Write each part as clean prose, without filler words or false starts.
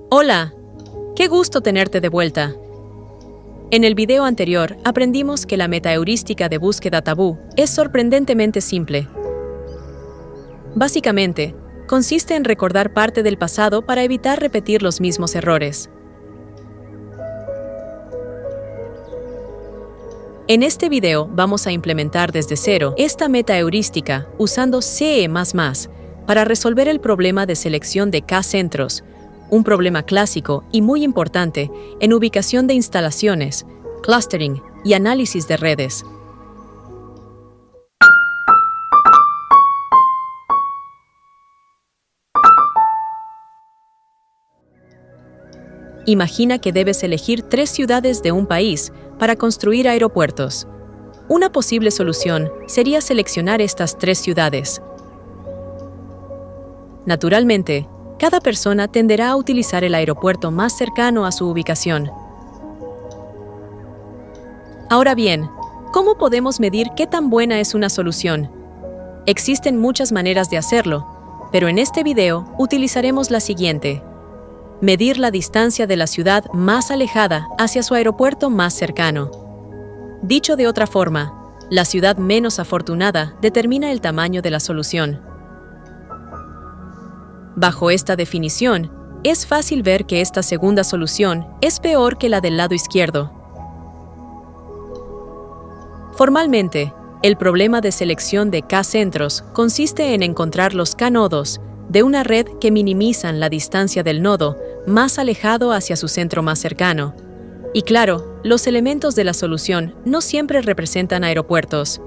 Hola, qué gusto tenerte de vuelta. En el video anterior aprendimos que la metaheurística de búsqueda tabú es sorprendentemente simple. Básicamente, consiste en recordar parte del pasado para evitar repetir los mismos errores. En este video vamos a implementar desde cero esta metaheurística usando CE++ para resolver el problema de selección de K-centros, un problema clásico y muy importante en ubicación de instalaciones, clustering y análisis de redes. Imagina que debes elegir 3 ciudades de un país para construir aeropuertos. Una posible solución sería seleccionar estas 3 ciudades. Naturalmente, cada persona tenderá a utilizar el aeropuerto más cercano a su ubicación. Ahora bien, ¿cómo podemos medir qué tan buena es una solución? Existen muchas maneras de hacerlo, pero en este video utilizaremos la siguiente: medir la distancia de la ciudad más alejada hacia su aeropuerto más cercano. Dicho de otra forma, la ciudad menos afortunada determina el tamaño de la solución. Bajo esta definición, es fácil ver que esta segunda solución es peor que la del lado izquierdo. Formalmente, el problema de selección de K-centros consiste en encontrar los K-nodos de una red que minimizan la distancia del nodo más alejado hacia su centro más cercano. Y claro, los elementos de la solución no siempre representan aeropuertos.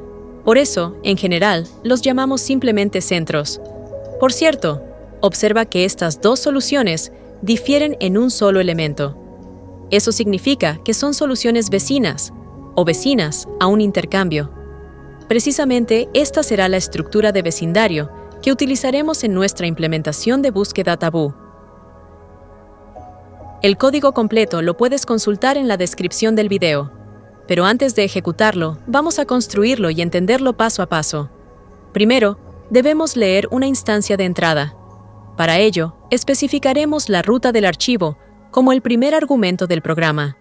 Por eso, en general, los llamamos simplemente centros. Por cierto, observa que estas dos soluciones difieren en un solo elemento. Eso significa que son soluciones vecinas o vecinas a un intercambio. Precisamente esta será la estructura de vecindario que utilizaremos en nuestra implementación de búsqueda tabú. El código completo lo puedes consultar en la descripción del video, pero antes de ejecutarlo, vamos a construirlo y entenderlo paso a paso. Primero, debemos leer una instancia de entrada. Para ello, especificaremos la ruta del archivo como el primer argumento del programa.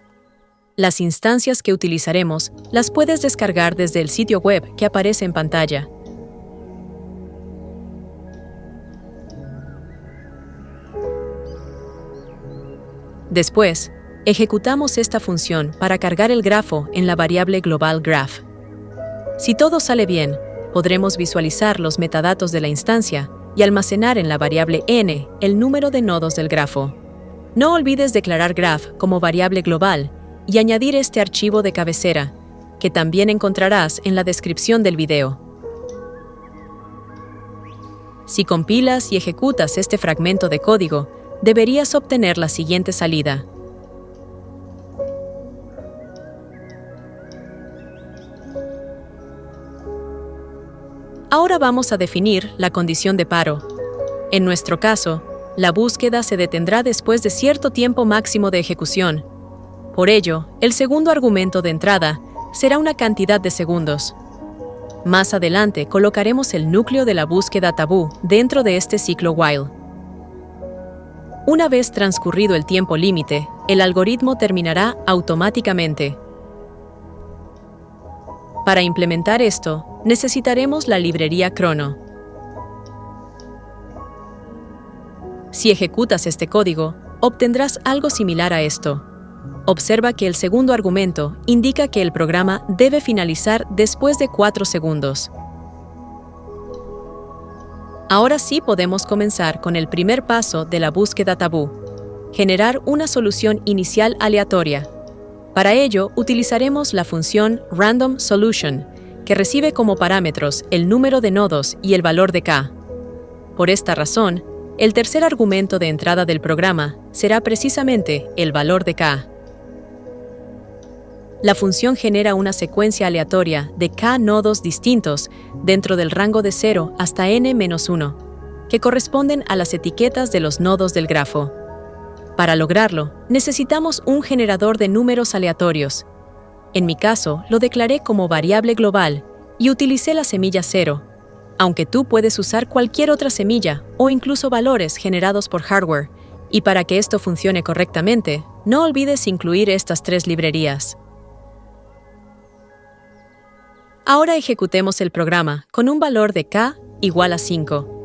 Las instancias que utilizaremos las puedes descargar desde el sitio web que aparece en pantalla. Después, ejecutamos esta función para cargar el grafo en la variable global graph. Si todo sale bien, podremos visualizar los metadatos de la instancia y almacenar en la variable n el número de nodos del grafo. No olvides declarar graph como variable global y añadir este archivo de cabecera, que también encontrarás en la descripción del video. Si compilas y ejecutas este fragmento de código, deberías obtener la siguiente salida. Ahora vamos a definir la condición de paro. En nuestro caso, la búsqueda se detendrá después de cierto tiempo máximo de ejecución. Por ello, el segundo argumento de entrada será una cantidad de segundos. Más adelante colocaremos el núcleo de la búsqueda tabú dentro de este ciclo while. Una vez transcurrido el tiempo límite, el algoritmo terminará automáticamente. Para implementar esto, necesitaremos la librería Chrono. Si ejecutas este código, obtendrás algo similar a esto. Observa que el segundo argumento indica que el programa debe finalizar después de 4 segundos. Ahora sí podemos comenzar con el primer paso de la búsqueda tabú: generar una solución inicial aleatoria. Para ello, utilizaremos la función randomSolution, que recibe como parámetros el número de nodos y el valor de K. Por esta razón, el tercer argumento de entrada del programa será precisamente el valor de K. La función genera una secuencia aleatoria de K nodos distintos dentro del rango de 0 hasta n-1, que corresponden a las etiquetas de los nodos del grafo. Para lograrlo, necesitamos un generador de números aleatorios. En mi caso, lo declaré como variable global y utilicé la semilla 0, aunque tú puedes usar cualquier otra semilla o incluso valores generados por hardware, Y para que esto funcione correctamente, no olvides incluir estas 3 librerías. Ahora ejecutemos el programa con un valor de k igual a 5.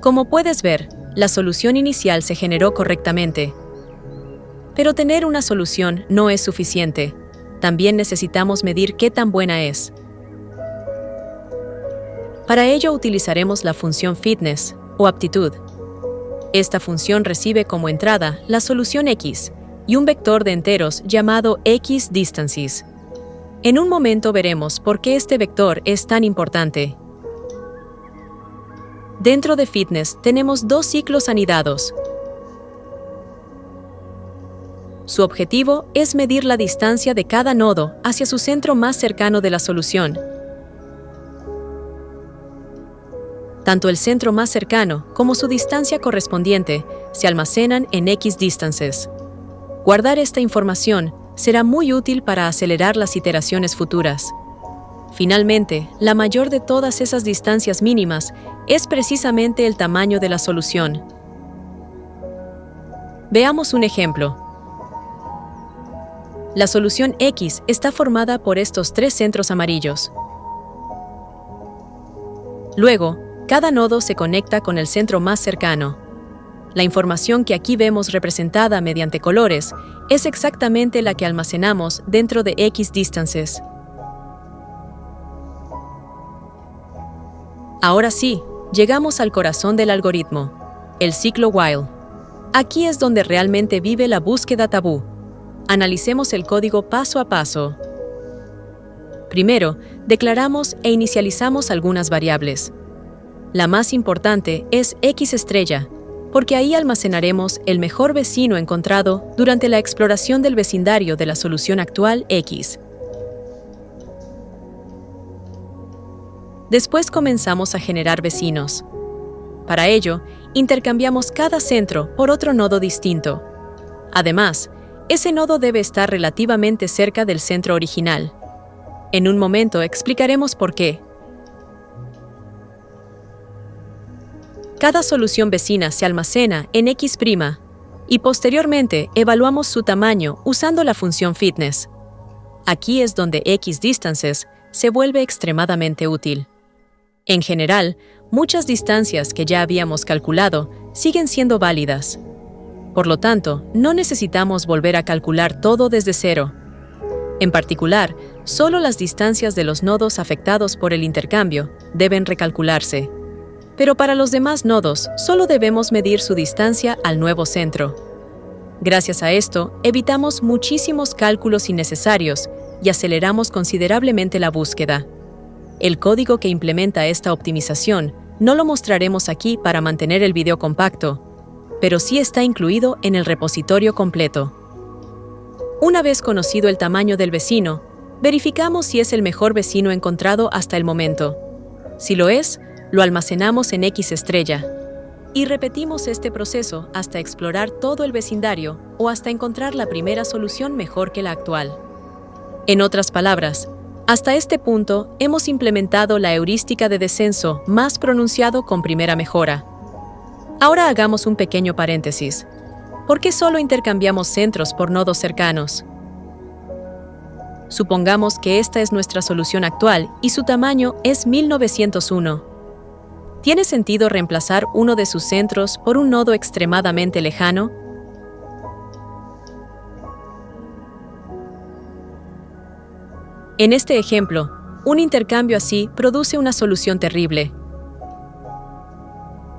Como puedes ver, la solución inicial se generó correctamente. Pero tener una solución no es suficiente. También necesitamos medir qué tan buena es. Para ello utilizaremos la función fitness o aptitud. Esta función recibe como entrada la solución x y un vector de enteros llamado xDistances. En un momento veremos por qué este vector es tan importante. Dentro de fitness tenemos 2 ciclos anidados. Su objetivo es medir la distancia de cada nodo hacia su centro más cercano de la solución. Tanto el centro más cercano como su distancia correspondiente se almacenan en xDistances. Guardar esta información será muy útil para acelerar las iteraciones futuras. Finalmente, la mayor de todas esas distancias mínimas es precisamente el tamaño de la solución. Veamos un ejemplo. La solución X está formada por estos 3 centros amarillos. Luego, cada nodo se conecta con el centro más cercano. La información que aquí vemos representada mediante colores es exactamente la que almacenamos dentro de xDistances. Ahora sí, llegamos al corazón del algoritmo, el ciclo while. Aquí es donde realmente vive la búsqueda tabú. Analicemos el código paso a paso. Primero, declaramos e inicializamos algunas variables. La más importante es x estrella, porque ahí almacenaremos el mejor vecino encontrado durante la exploración del vecindario de la solución actual X. Después comenzamos a generar vecinos. Para ello, intercambiamos cada centro por otro nodo distinto. Además, ese nodo debe estar relativamente cerca del centro original. En un momento explicaremos por qué. Cada solución vecina se almacena en X' y posteriormente evaluamos su tamaño usando la función fitness. Aquí es donde xDistances se vuelve extremadamente útil. En general, muchas distancias que ya habíamos calculado siguen siendo válidas. Por lo tanto, no necesitamos volver a calcular todo desde cero. En particular, solo las distancias de los nodos afectados por el intercambio deben recalcularse. Pero para los demás nodos, solo debemos medir su distancia al nuevo centro. Gracias a esto, evitamos muchísimos cálculos innecesarios y aceleramos considerablemente la búsqueda. El código que implementa esta optimización no lo mostraremos aquí para mantener el video compacto, pero sí está incluido en el repositorio completo. Una vez conocido el tamaño del vecino, verificamos si es el mejor vecino encontrado hasta el momento. Si lo es, lo almacenamos en X estrella. Y repetimos este proceso hasta explorar todo el vecindario o hasta encontrar la primera solución mejor que la actual. En otras palabras, hasta este punto hemos implementado la heurística de descenso más pronunciado con primera mejora. Ahora hagamos un pequeño paréntesis. ¿Por qué solo intercambiamos centros por nodos cercanos? Supongamos que esta es nuestra solución actual y su tamaño es 1901. ¿Tiene sentido reemplazar uno de sus centros por un nodo extremadamente lejano? En este ejemplo, un intercambio así produce una solución terrible.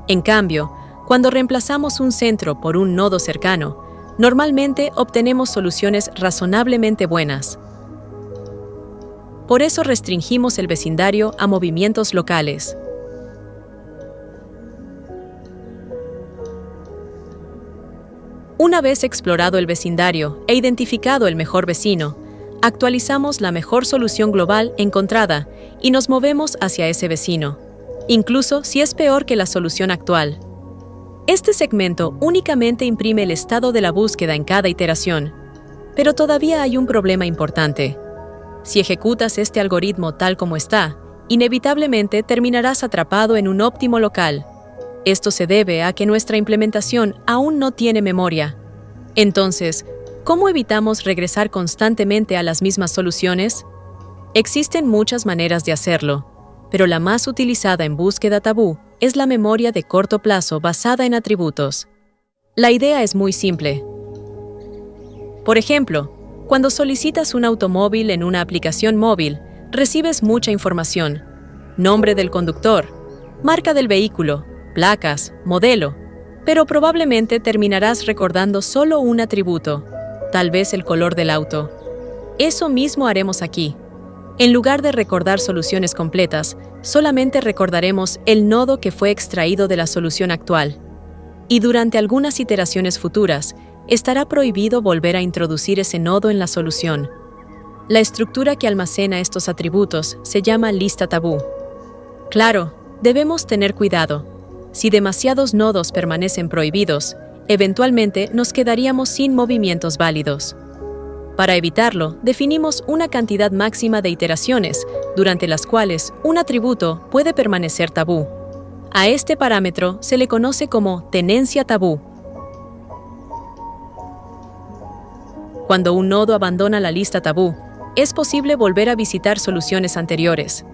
En cambio, cuando reemplazamos un centro por un nodo cercano, normalmente obtenemos soluciones razonablemente buenas. Por eso restringimos el vecindario a movimientos locales. Una vez explorado el vecindario e identificado el mejor vecino, actualizamos la mejor solución global encontrada y nos movemos hacia ese vecino, incluso si es peor que la solución actual. Este segmento únicamente imprime el estado de la búsqueda en cada iteración, pero todavía hay un problema importante. Si ejecutas este algoritmo tal como está Inevitablemente terminarás atrapado en un óptimo local. Esto se debe a que nuestra implementación aún no tiene memoria. Entonces, ¿cómo evitamos regresar constantemente a las mismas soluciones? Existen muchas maneras de hacerlo, pero la más utilizada en búsqueda tabú es la memoria de corto plazo basada en atributos. La idea es muy simple. Por ejemplo, cuando solicitas un automóvil en una aplicación móvil, recibes mucha información: nombre del conductor, marca del vehículo, placas, modelo, pero probablemente terminarás recordando solo un atributo, tal vez el color del auto. Eso mismo haremos aquí. En lugar de recordar soluciones completas, solamente recordaremos el nodo que fue extraído de la solución actual. Y durante algunas iteraciones futuras, estará prohibido volver a introducir ese nodo en la solución. La estructura que almacena estos atributos se llama lista tabú. Claro, debemos tener cuidado. Si demasiados nodos permanecen prohibidos, eventualmente nos quedaríamos sin movimientos válidos. Para evitarlo, definimos una cantidad máxima de iteraciones, durante las cuales un atributo puede permanecer tabú. A este parámetro se le conoce como tenencia tabú. Cuando un nodo abandona la lista tabú, es posible volver a visitar soluciones anteriores.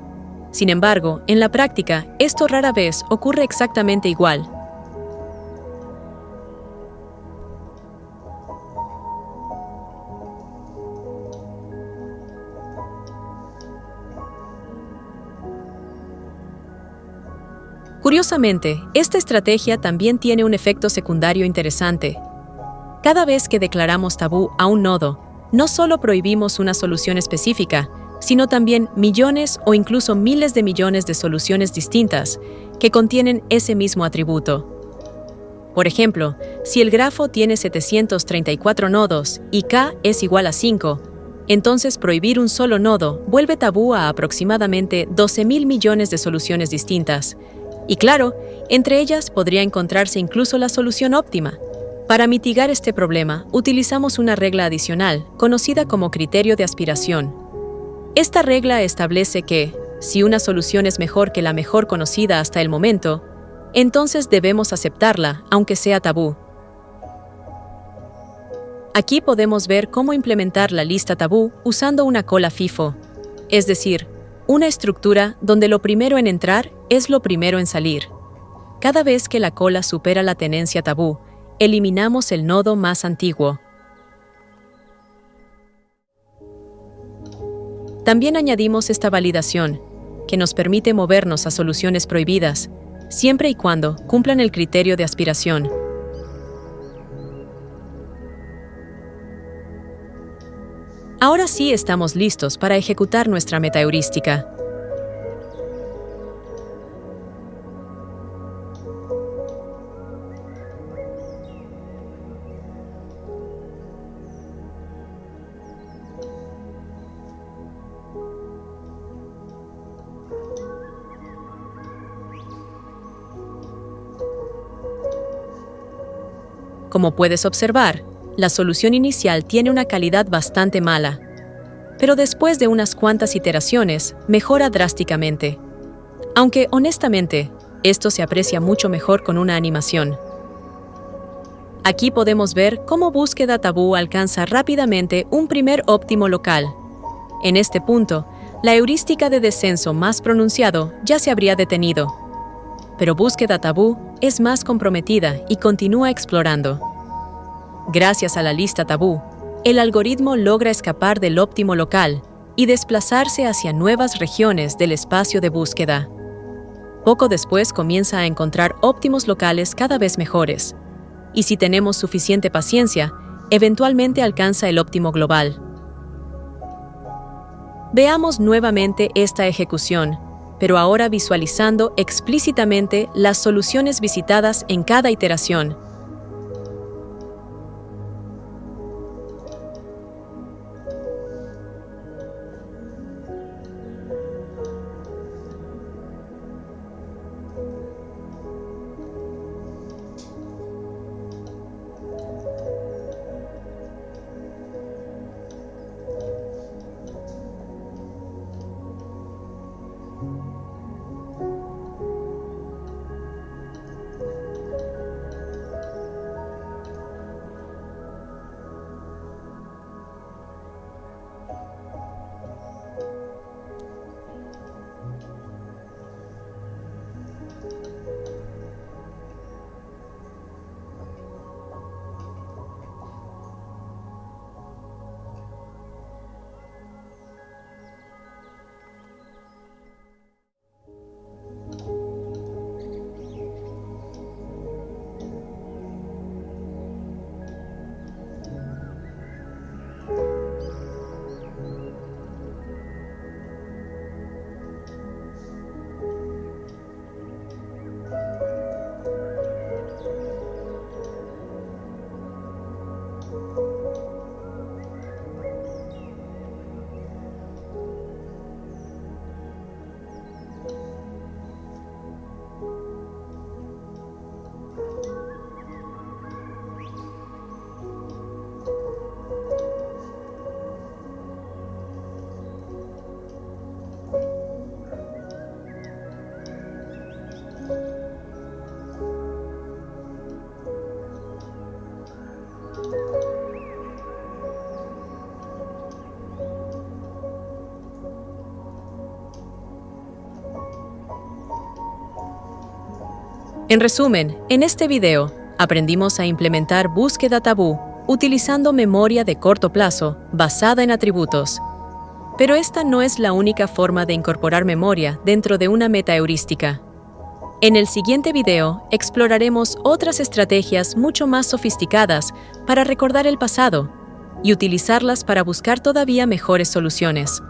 Sin embargo, en la práctica, esto rara vez ocurre exactamente igual. Curiosamente, esta estrategia también tiene un efecto secundario interesante. Cada vez que declaramos tabú a un nodo, no solo prohibimos una solución específica, sino también millones o incluso miles de millones de soluciones distintas que contienen ese mismo atributo. Por ejemplo, si el grafo tiene 734 nodos y k es igual a 5, entonces prohibir un solo nodo vuelve tabú a aproximadamente 12.000 millones de soluciones distintas. Y claro, entre ellas podría encontrarse incluso la solución óptima. Para mitigar este problema, utilizamos una regla adicional, conocida como criterio de aspiración. Esta regla establece que, si una solución es mejor que la mejor conocida hasta el momento, entonces debemos aceptarla, aunque sea tabú. Aquí podemos ver cómo implementar la lista tabú usando una cola FIFO, es decir, una estructura donde lo primero en entrar es lo primero en salir. Cada vez que la cola supera la tenencia tabú, eliminamos el nodo más antiguo. También añadimos esta validación, que nos permite movernos a soluciones prohibidas, siempre y cuando cumplan el criterio de aspiración. Ahora sí estamos listos para ejecutar nuestra metaheurística. Como puedes observar, la solución inicial tiene una calidad bastante mala, pero después de unas cuantas iteraciones, mejora drásticamente. Aunque, honestamente, esto se aprecia mucho mejor con una animación. Aquí podemos ver cómo búsqueda tabú alcanza rápidamente un primer óptimo local. En este punto, la heurística de descenso más pronunciado ya se habría detenido. Pero búsqueda tabú es más comprometida y continúa explorando. Gracias a la lista tabú, el algoritmo logra escapar del óptimo local y desplazarse hacia nuevas regiones del espacio de búsqueda. Poco después comienza a encontrar óptimos locales cada vez mejores, y si tenemos suficiente paciencia, eventualmente alcanza el óptimo global. Veamos nuevamente esta ejecución, pero ahora visualizando explícitamente las soluciones visitadas en cada iteración. En resumen, en este video, aprendimos a implementar búsqueda tabú utilizando memoria de corto plazo basada en atributos. Pero esta no es la única forma de incorporar memoria dentro de una metaheurística. En el siguiente video exploraremos otras estrategias mucho más sofisticadas para recordar el pasado y utilizarlas para buscar todavía mejores soluciones.